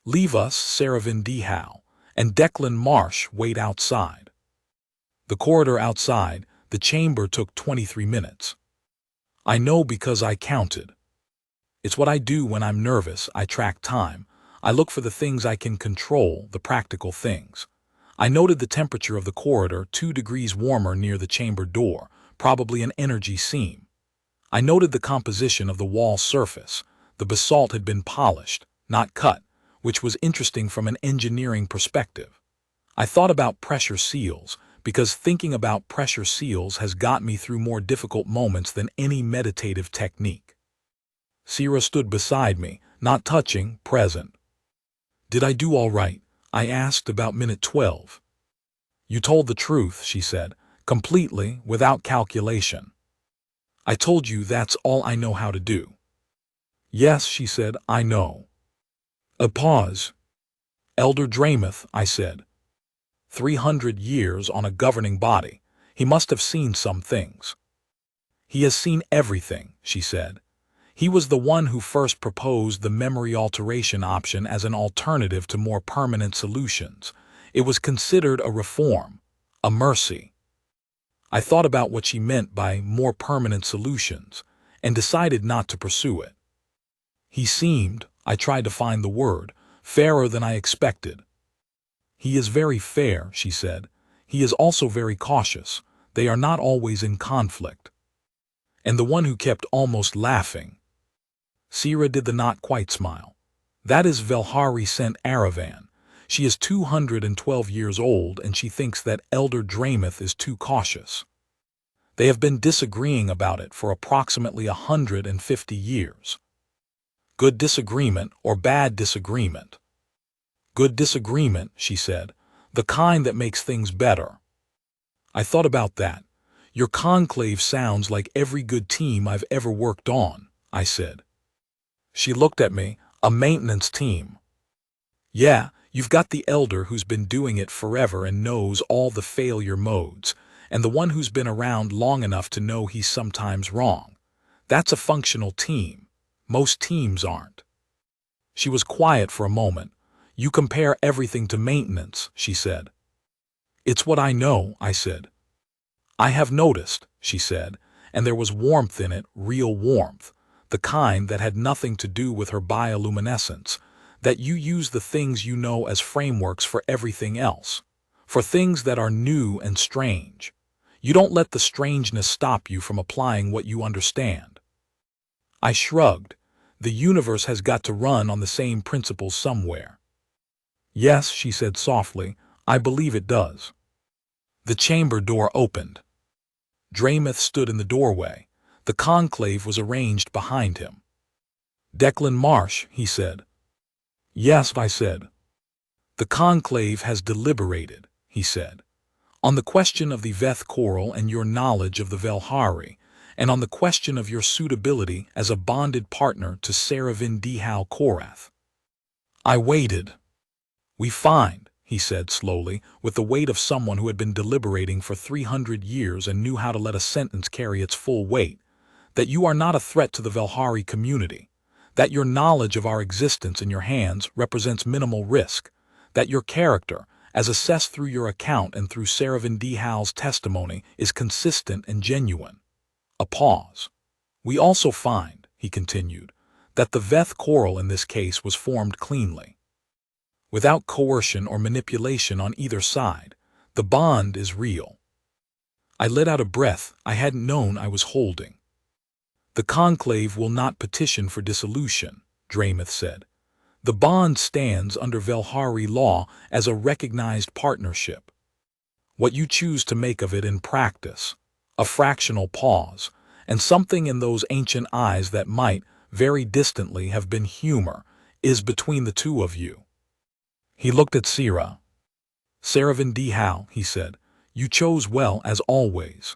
"Leave us, Sarah Vendihal, and Declan Marsh wait outside. The corridor outside, the chamber took 23 minutes. I know because I counted. It's what I do when I'm nervous. I track time. I look for the things I can control, the practical things. I noted the temperature of the corridor 2 degrees warmer near the chamber door, probably an energy seam. I noted the composition of the wall surface. The basalt had been polished, not cut, which was interesting from an engineering perspective. I thought about pressure seals, because thinking about pressure seals has got me through more difficult moments than any meditative technique. Sierra stood beside me, not touching, present. Did I do all right? I asked about minute 12. You told the truth, she said, completely, without calculation. I told you that's all I know how to do. Yes, she said, I know. A pause. Elder Draymouth, I said. 300 years on a governing body. He must have seen some things. He has seen everything, she said. He was the one who first proposed the memory alteration option as an alternative to more permanent solutions. It was considered a reform, a mercy. I thought about what she meant by more permanent solutions, and decided not to pursue it. He seemed, I tried to find the word, fairer than I expected. He is very fair, she said. He is also very cautious. They are not always in conflict. And the one who kept almost laughing. Sierra did the not quite smile. That is Velhari St. Aravan. She is 212 years old, and she thinks that Elder Draymouth is too cautious. They have been disagreeing about it for approximately 150 years. Good disagreement or bad disagreement? Good disagreement, she said, the kind that makes things better. I thought about that. Your conclave sounds like every good team I've ever worked on, I said. She looked at me, a maintenance team. Yeah, you've got the elder who's been doing it forever and knows all the failure modes, and the one who's been around long enough to know he's sometimes wrong. That's a functional team. Most teams aren't. She was quiet for a moment. You compare everything to maintenance, she said. It's what I know, I said. I have noticed, she said, and there was warmth in it, real warmth, the kind that had nothing to do with her bioluminescence, that you use the things you know as frameworks for everything else, for things that are new and strange. You don't let the strangeness stop you from applying what you understand. I shrugged. The universe has got to run on the same principles somewhere. Yes, she said softly, I believe it does. The chamber door opened. Draymouth stood in the doorway. The conclave was arranged behind him. Declan Marsh, he said. Yes, I said. The conclave has deliberated, he said, on the question of the Veth Coral and your knowledge of the Velhari, and on the question of your suitability as a bonded partner to Saravin Dihal Korath. I waited. We find, he said slowly, with the weight of someone who had been deliberating for 300 years and knew how to let a sentence carry its full weight, that you are not a threat to the Velhari community, that your knowledge of our existence in your hands represents minimal risk, that your character, as assessed through your account and through Saravin Dihal's testimony, is consistent and genuine. A pause. We also find, he continued, that the Veth Coral in this case was formed cleanly. Without coercion or manipulation on either side, the bond is real. I let out a breath I hadn't known I was holding. The conclave will not petition for dissolution, Draymouth said. The bond stands under Velhari law as a recognized partnership. What you choose to make of it in practice, a fractional pause, and something in those ancient eyes that might, very distantly, have been humor, is between the two of you. He looked at Sierra. Saravin Dihal, he said, you chose well as always.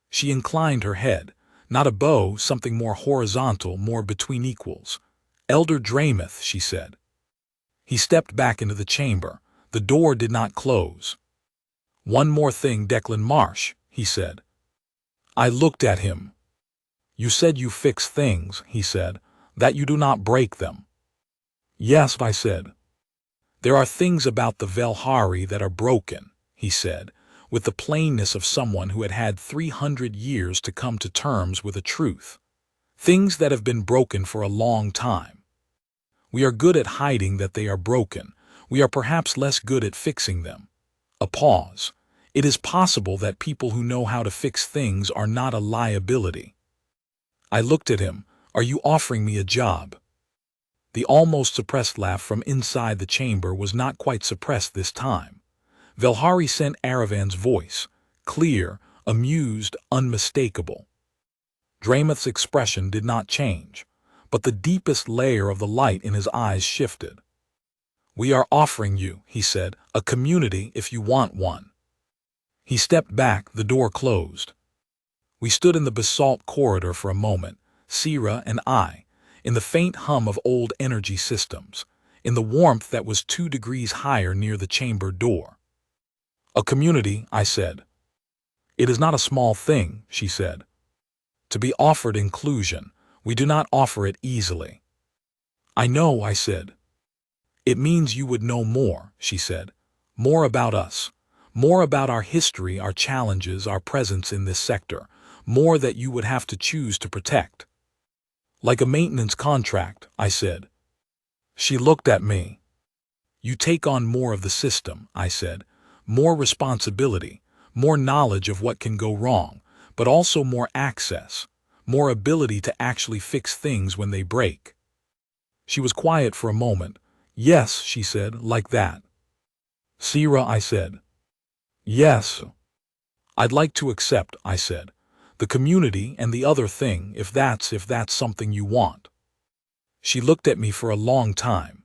She inclined her head, not a bow, something more horizontal, more between equals. Elder Draymouth, she said. He stepped back into the chamber. The door did not close. One more thing, Declan Marsh, he said. I looked at him. You said you fix things, he said, that you do not break them. Yes, I said. There are things about the Velhari that are broken, he said, with the plainness of someone who had had 300 years to come to terms with a truth. Things that have been broken for a long time. We are good at hiding that they are broken. We are perhaps less good at fixing them. A pause. It is possible that people who know how to fix things are not a liability. I looked at him. Are you offering me a job? The almost suppressed laugh from inside the chamber was not quite suppressed this time. Velhari sent Aravan's voice, clear, amused, unmistakable. Dramath's expression did not change, but the deepest layer of the light in his eyes shifted. We are offering you, he said, a community if you want one. He stepped back, the door closed. We stood in the basalt corridor for a moment, Sira and I, in the faint hum of old energy systems, in the warmth that was 2 degrees higher near the chamber door. A community, I said. It is not a small thing, she said. To be offered inclusion, we do not offer it easily. I know, I said. It means you would know more, she said. More about us. More about our history, our challenges, our presence in this sector. More that you would have to choose to protect. Like a maintenance contract, I said. She looked at me. You take on more of the system, I said. More responsibility, more knowledge of what can go wrong, but also more access, more ability to actually fix things when they break. She was quiet for a moment. Yes, she said, like that. Sira, I said. Yes. I'd like to accept, I said. The community and the other thing, if that's something you want. She looked at me for a long time.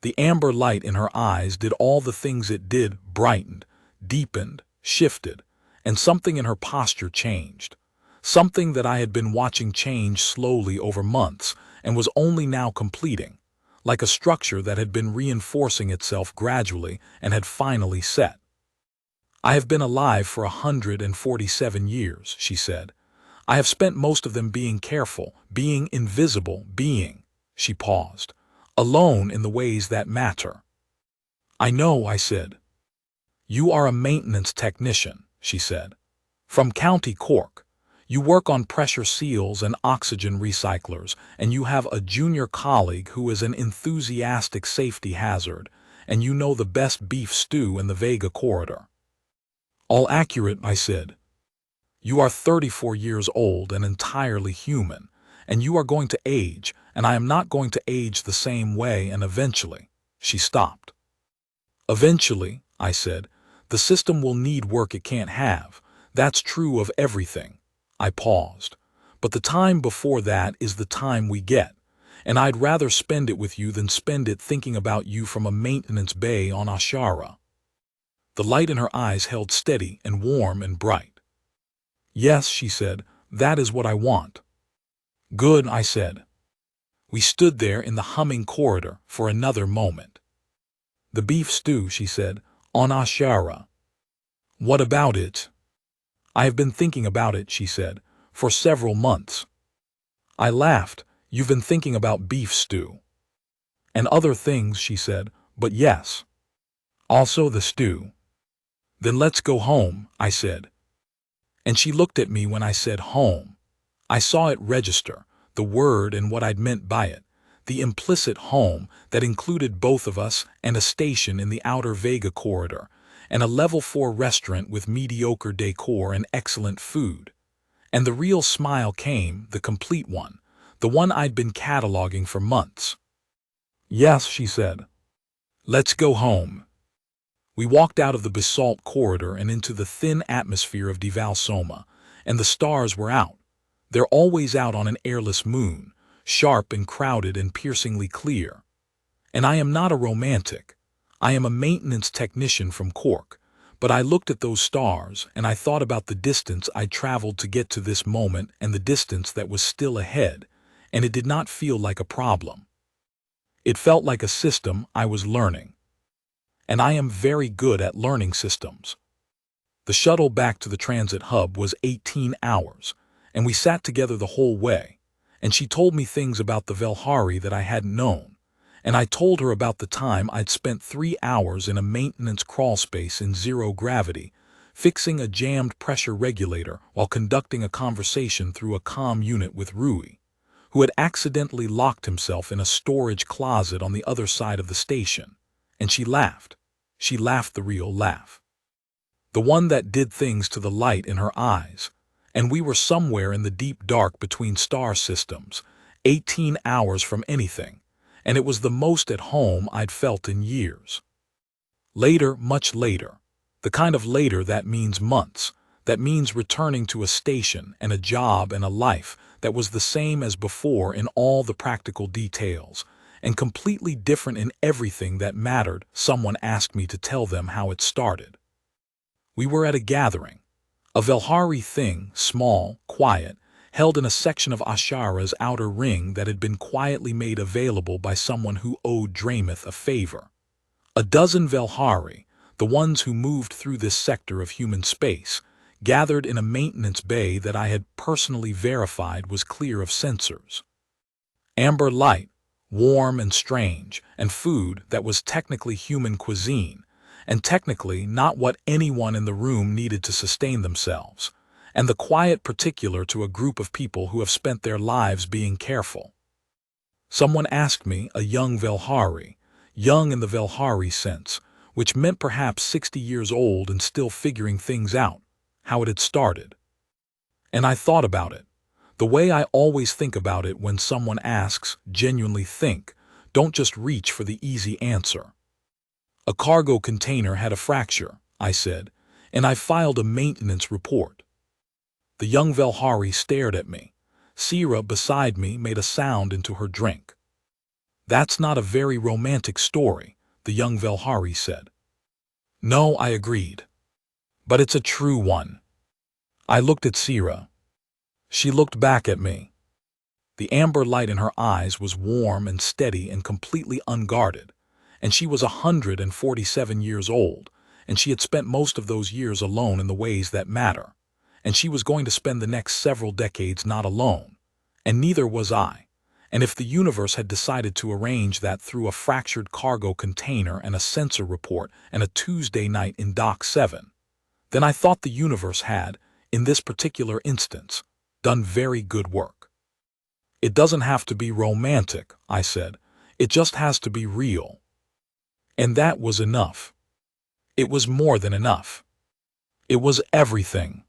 The amber light in her eyes did all the things it did, brightened, deepened, shifted, and something in her posture changed. Something that I had been watching change slowly over months and was only now completing, like a structure that had been reinforcing itself gradually and had finally set. I have been alive for 147 years, she said. I have spent most of them being careful, being invisible, being, she paused, alone in the ways that matter. I know, I said. You are a maintenance technician, she said. From County Cork. You work on pressure seals and oxygen recyclers, and you have a junior colleague who is an enthusiastic safety hazard, and you know the best beef stew in the Vega corridor. All accurate, I said. You are 34 years old and entirely human, and you are going to age, and I am not going to age the same way, and eventually, she stopped. Eventually, I said, the system will need work it can't have. That's true of everything. I paused. But the time before that is the time we get, and I'd rather spend it with you than spend it thinking about you from a maintenance bay on Ashara. The light in her eyes held steady and warm and bright. Yes, she said, that is what I want. Good, I said. We stood there in the humming corridor for another moment. The beef stew, she said, on Ashara. What about it? I have been thinking about it, she said, for several months. I laughed. You've been thinking about beef stew. And other things, she said, but yes. Also the stew. Then let's go home, I said. And she looked at me when I said home. I saw it register, the word and what I'd meant by it, the implicit home that included both of us and a station in the outer Vega corridor, and a level 4 restaurant with mediocre decor and excellent food. And the real smile came, the complete one, the one I'd been cataloging for months. Yes, she said. Let's go home. We walked out of the basalt corridor and into the thin atmosphere of Devalsoma, and the stars were out. They're always out on an airless moon, sharp and crowded and piercingly clear. And I am not a romantic. I am a maintenance technician from Cork, but I looked at those stars and I thought about the distance I'd traveled to get to this moment and the distance that was still ahead, and it did not feel like a problem. It felt like a system I was learning. And I am very good at learning systems. The shuttle back to the transit hub was 18 hours, and we sat together the whole way, and she told me things about the Velhari that I hadn't known, and I told her about the time I'd spent 3 hours in a maintenance crawlspace in zero gravity, fixing a jammed pressure regulator while conducting a conversation through a comm unit with Rui, who had accidentally locked himself in a storage closet on the other side of the station. And she laughed. She laughed the real laugh. The one that did things to the light in her eyes. And we were somewhere in the deep dark between star systems, 18 hours from anything, and it was the most at home I'd felt in years. Later, much later, the kind of later that means months, that means returning to a station and a job and a life that was the same as before in all the practical details, and completely different in everything that mattered. Someone asked me to tell them how it started. We were at a gathering, a Velhari thing, small, quiet, held in a section of Ashara's outer ring that had been quietly made available by someone who owed Draymouth a favor. A dozen Velhari, the ones who moved through this sector of human space, gathered in a maintenance bay that I had personally verified was clear of sensors. Amber light, warm and strange, and food that was technically human cuisine, and technically not what anyone in the room needed to sustain themselves, and the quiet particular to a group of people who have spent their lives being careful. Someone asked me, a young Velhari, young in the Velhari sense, which meant perhaps 60 years old and still figuring things out, how it had started. And I thought about it, the way I always think about it when someone asks, genuinely think, don't just reach for the easy answer. A cargo container had a fracture, I said, and I filed a maintenance report. The young Velhari stared at me. Sira beside me made a sound into her drink. That's not a very romantic story, the young Velhari said. No, I agreed. But it's a true one. I looked at Sira. She looked back at me. The amber light in her eyes was warm and steady and completely unguarded, and she was 147 years old, and she had spent most of those years alone in the ways that matter, and she was going to spend the next several decades not alone, and neither was I. And if the universe had decided to arrange that through a fractured cargo container and a sensor report and a Tuesday night in Dock 7, then I thought the universe had, in this particular instance, done very good work. It doesn't have to be romantic, I said. It just has to be real. And that was enough. It was more than enough. It was everything.